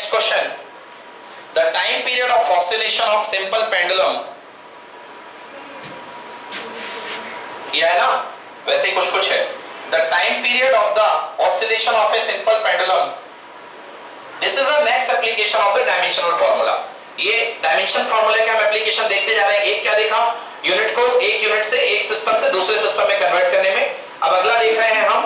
Next question, the time period of oscillation of simple pendulum, ये है ना, वैसे ही कुछ है। The time period of the oscillation of a simple pendulum, this is a next application of the dimensional formula. ये dimension formula के हम application देखते जा रहे हैं। एक क्या देखा, यूनिट को एक यूनिट से एक सिस्टम से दूसरे सिस्टम में कन्वर्ट करने में। अब अगला देख रहे हैं हम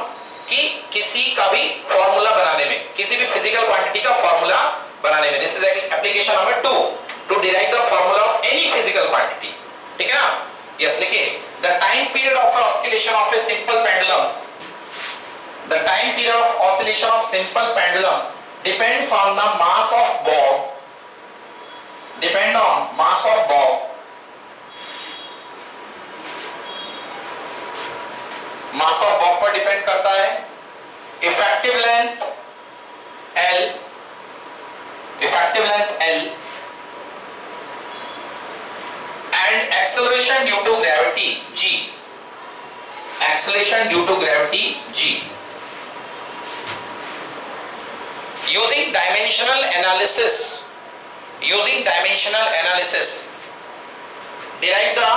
कि किसी का भी फार्मूला बनाने में, किसी भी फिजिकल क्वांटिटी का फार्मूला बनाने में। This is application number 2, to derive the formula of any physical quantity. ठीक है ना? यस, लिखिए, the time period of oscillation of a simple pendulum, the time period of oscillation of simple pendulum depends on the mass of bob, depend on mass of bob, mass of bob पर depend करता है, effective length L, effective length L and acceleration due to gravity G, acceleration due to gravity G. Using dimensional analysis, derive the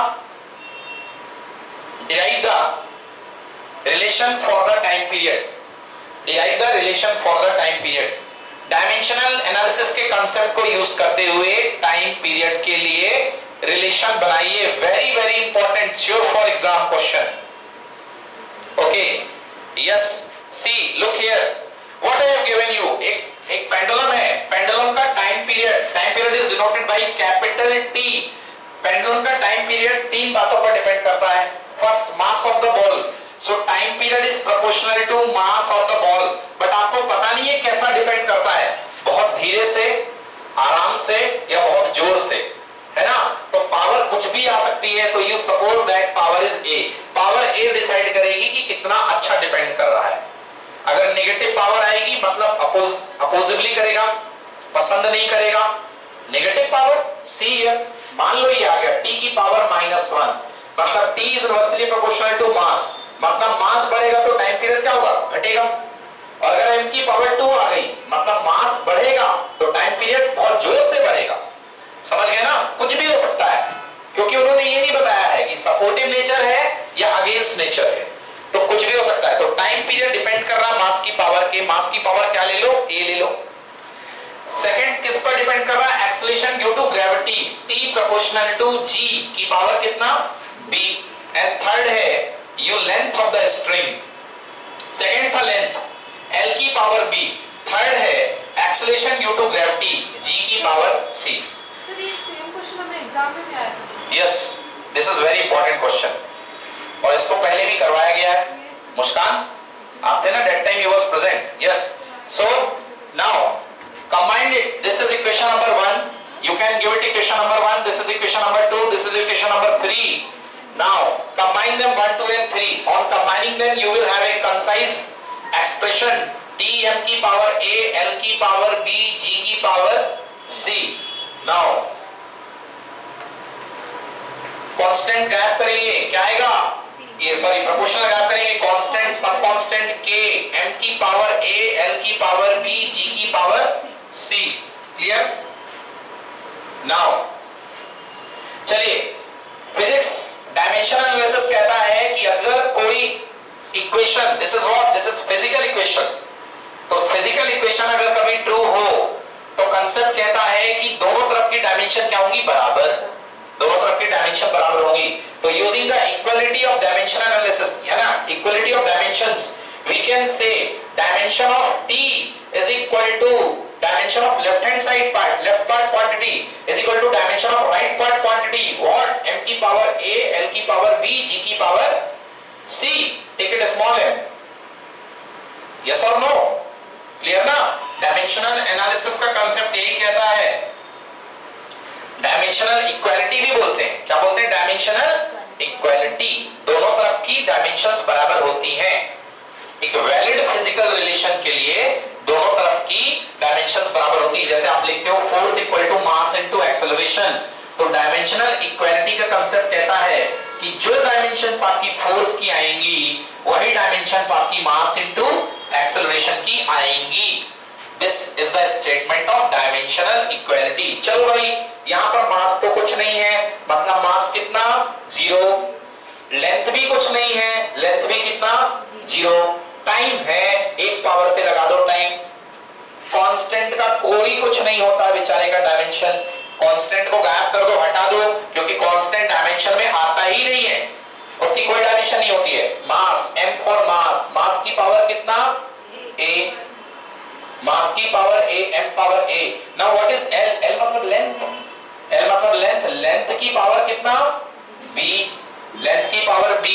relation for the time period, dimensional analysis के concept को use करते हुए time period के लिए relation बनाइए। Very very important, sure for exam question. Okay, yes, see look here, what I have given you, एक pendulum है, pendulum का time period is denoted by capital T. Pendulum का time period तीन बातों पर डिपेंड करता है। First, mass of the ball, so time period is proportional to mass of the ball. But आपको पता नहीं है कैसा डिपेंड करता है, बहुत धीरे से, आराम से या बहुत जोर से, है ना? तो पावर कुछ भी आ सकती है। तो you suppose that power is a, power A decide करेगी कि कितना अच्छा डिपेंड कर रहा है। अगर नेगेटिव पावर आएगी मतलब अपोजिबली करेगा, पसंद नहीं करेगा। नेगेटिव पावर, सी हियर, मान लो ये आ गया t की पावर -1, मतलब t is inversely proportional to mass, मतलब मास बढ़ेगा तो टाइम पीरियड क्या होगा, घटेगा। और अगर m की पावर 2 आ गई मतलब मास बढ़ेगा तो टाइम पीरियड बहुत जोर से बढ़ेगा। समझ गए ना? कुछ भी हो सकता है, क्योंकि उन्होंने ये नहीं बताया है कि सपोर्टिव नेचर है या अगेंस्ट नेचर है, तो कुछ भी हो सकता है। तो टाइम पीरियड डिपेंड कर रहा मास की पावर के, मास की पावर क्या ले लो, a ले लो। सेकंड किस पर डिपेंड कर रहा है, acceleration due to gravity, t proportional to g की पावर कितना, b। एंड थर्ड है you length of the string, second था लेंथ l की पावर b, थर्ड है acceleration due to gravity g की पावर c। सर ये same question हमें exam में भी आया था। Yes, this is very important question, और इसको पहले भी करवाया गया है। मुस्कान, आप थे ना, that time you was present. Yes, so now combine it, this is equation number 1, you can give it equation number 1, this is equation number 2, this is equation number 3. Now combine them 1, 2 and 3. On combining them you will have a concise expression, t m की power a, l की power b, g की power c. Now constant gap करेंगे, क्या आएगा, ये sorry proportional gap करेंगे, constant सब constant k, m की पावर a, l की पावर b, g की पावर c। क्लियर? नाउ चलिए, फिजिक्स डायमेंशनल एनालिसिस कहता है कि अगर कोई equation, this is what, this is physical equation, तो फिजिकल इक्वेशन अगर कभी ट्रू हो तो कंसेप्ट कहता है कि दोनों तरफ की डायमेंशन क्या होंगी, बराबर, दोनों तरफ की डायमेंशन बराबर होंगी। तो using the equality of dimension analysis, है ना, equality of dimensions, we can say dimension of t is equal to dimension of left hand side part, left part quantity is equal to dimension of right part quantity, what, m की power a, l की power b, g की power c, take it small m, yes or no, clear ना? Dimensional analysis का concept यही कहता है। Dimensional equality भी बोलते हैं, क्या बोलते हैं, डायमेंशनल इक्वालिटी, दोनों तरफ की डायमेंशंस बराबर होती हैं। एक वैलिड फिजिकल रिलेशन के लिए दोनों तरफ की डायमेंशंस बराबर होती है। जैसे आप लिखते हो force equal to mass into acceleration, तो डायमेंशनल इक्वालिटी का कंसेप्ट कहता है कि जो डायमेंशंस आपकी फोर्स की आएंगी वही डायमेंशंस आपकी मास इनटू एक्सेलरेशन की आएंगी। This is the statement of dimensional equality. चलो भाई, यहां पर मास तो कुछ नहीं है, मतलब मास कितना 0, लेंथ भी कुछ नहीं है, लेंथ भी कितना 0, टाइम है 1 पावर से लगा दो टाइम, कांस्टेंट का कोई कुछ नहीं होता बेचारे का डायमेंशन, कांस्टेंट को गायब कर दो, हटा दो, क्योंकि कांस्टेंट डायमेंशन में आता ही नहीं है, उसकी कोई डायमेंशन नहीं होती है। मास, m फॉर मास, मास की पावर कितना a, मास की power a, m power a। Now what is l? l मतलब लेंथ, l मतलब लेंथ, लेंथ की पावर कितना b, लेंथ की power b।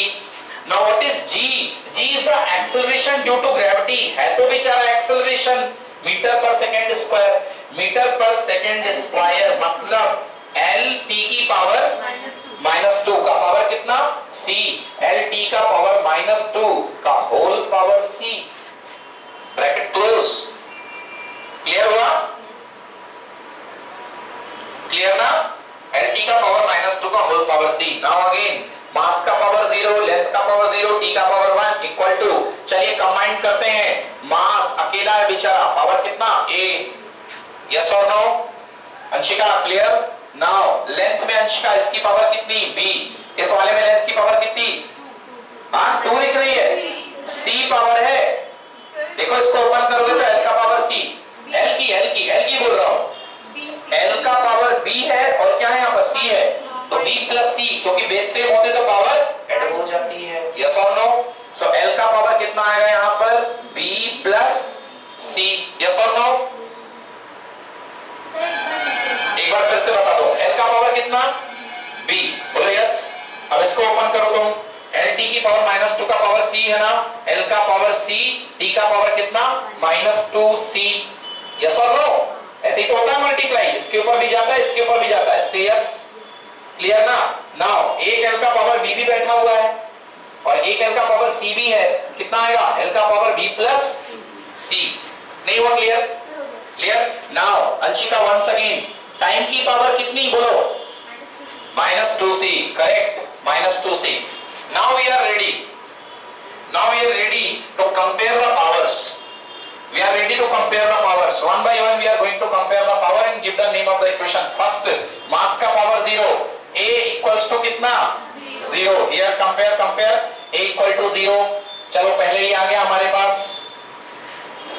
Now what is g? g is the acceleration due to gravity, है तो बेचारा acceleration, metre पर second square, metre पर सेकंड स्क्वायर मतलब l t की पावर -2 का पावर कितना c, l t का पावर -2 का whole power c, bracket close. Clear हुआ? क्लियर ना? l t का पावर -2 का whole power c। Now again mass का पावर 0, लेंथ का पावर 0, t का पावर 1 इक्वल टू, चलिए कंबाइन करते हैं, मास अकेला है बेचारा, पावर कितना a, यस और no? Anshika clear? Now length में अंशिका इसकी पावर कितनी b, इस वाले में लेंथ की पावर कितनी, हाँ 2 दिख रही है, c पावर है, देखो इसको ओपन करोगे तो l का पावर c, l की बोल रहा हूं, l का पावर b है और क्या है यहाँ पर c है, तो b प्लस c, क्योंकि बेस सेम होते तो पावर ऐड हो जाती है, यस और नो? सो l का पावर कितना आएगा यहाँ पर b प्लस c, यस और नो? एक बार फिर से बता दो, l का पावर कितना b, बोलो यस। अब इसको ओपन करो तुम, l t की पावर -2 का पावर c है ना, l का पावर c, t का पावर कितना -2c, यस और नो? ऐसे ही तो होता है मल्टीप्लाई, इसके ऊपर भी जाता है, इसके ऊपर भी जाता है, से यस। क्लियर ना? नाउ एक l का पावर b भी बैठा हुआ है और एक l का पावर c भी है, कितना आएगा l का पावर b प्लस c, नहीं हुआ clear? Clear? Now Anshika once again, time की पावर कितनी बोलो, -2c, correct, -2c। Now we are ready, now we are ready to compare the powers, we are ready to compare the powers, one by one we are going to compare the power and give the name of the equation। first mass का power 0, a equals to कितना 0, here compare a equal to 0, चलो पहले ही आ गया हमारे पास।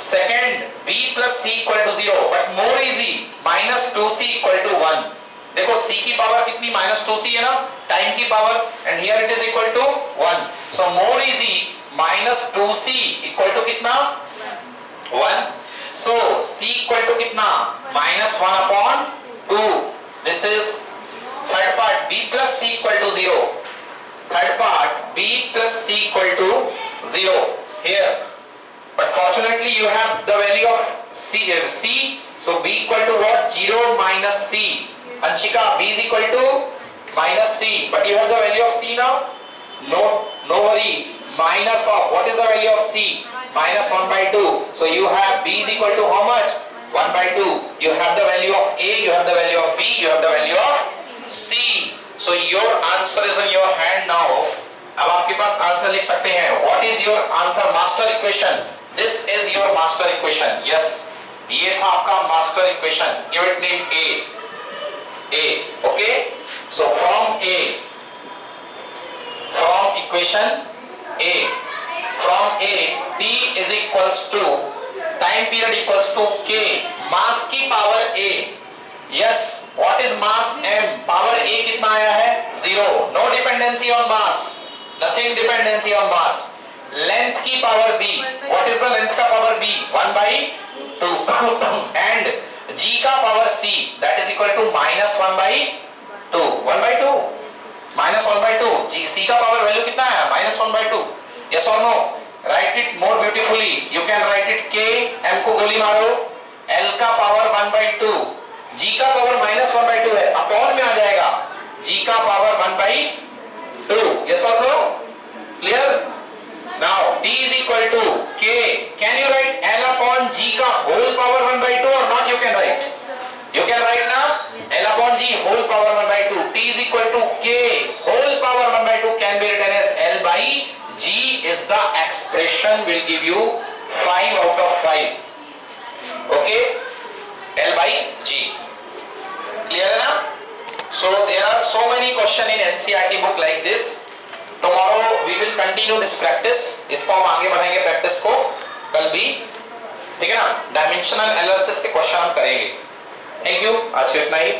Second b plus c equal to 0, but more easy, -2c equal to 1, देखो c की पावर कितनी -2c है ना, टाइम की power, and here it is equal to 1, so more easy, -2c equal to कितना 1, so c equal to कितना -1/2, this is third part, b plus c equal to 0, third part b plus c equal to 0 here, but fortunately you have the value of c, so b equal to what, 0 minus c, Anshika b is equal to minus c, but you have the value of c now, no worry, minus of what is the value of c, -1/2, so you have b is equal to how much, 1/2, you have the value of a, you have the value of b, you have the value of c, so your answer is in your hand now। अब आपके पास answer लिख सकते हैं, what is your answer, master equation, this is your master equation, yes, ये था आपका master equation, give it name a, okay, so from equation a, from a, t is equals to time period equals to k, mass की power a, yes, what is mass m, power a कितना आया है 0, no dependency on mass, nothing dependency on mass, length की power b, what is the length का power b, 1/2 and g का power c, that is equal to -1/2, 1/2 -1/2, g c का power value कितना है -1/2, yes or no? Write it more beautifully, you can write it k, m को गोली मारो, l का power 1/2, g का पावर -1/2 है, अपॉन में आ जाएगा, g का power 1/2, yes or no? Clear? Now t is equal to k, can you write l upon g का whole power 1/2 or not? You can write, you can write now, l upon g whole power 1/2, t is equal to k whole power 1/2 can be written as l by g is the expression will give you 5 out of 5, okay, L by G, clear है ना? So there are so many question in NCERT book like this. Tomorrow we will continue this practice. इसको हम आगे बढ़ाएंगे practice को कल भी, ठीक है ना? डायमेंशनल एनालिसिस के क्वेश्चन हम करेंगे. थैंक यू, आज इतना ही.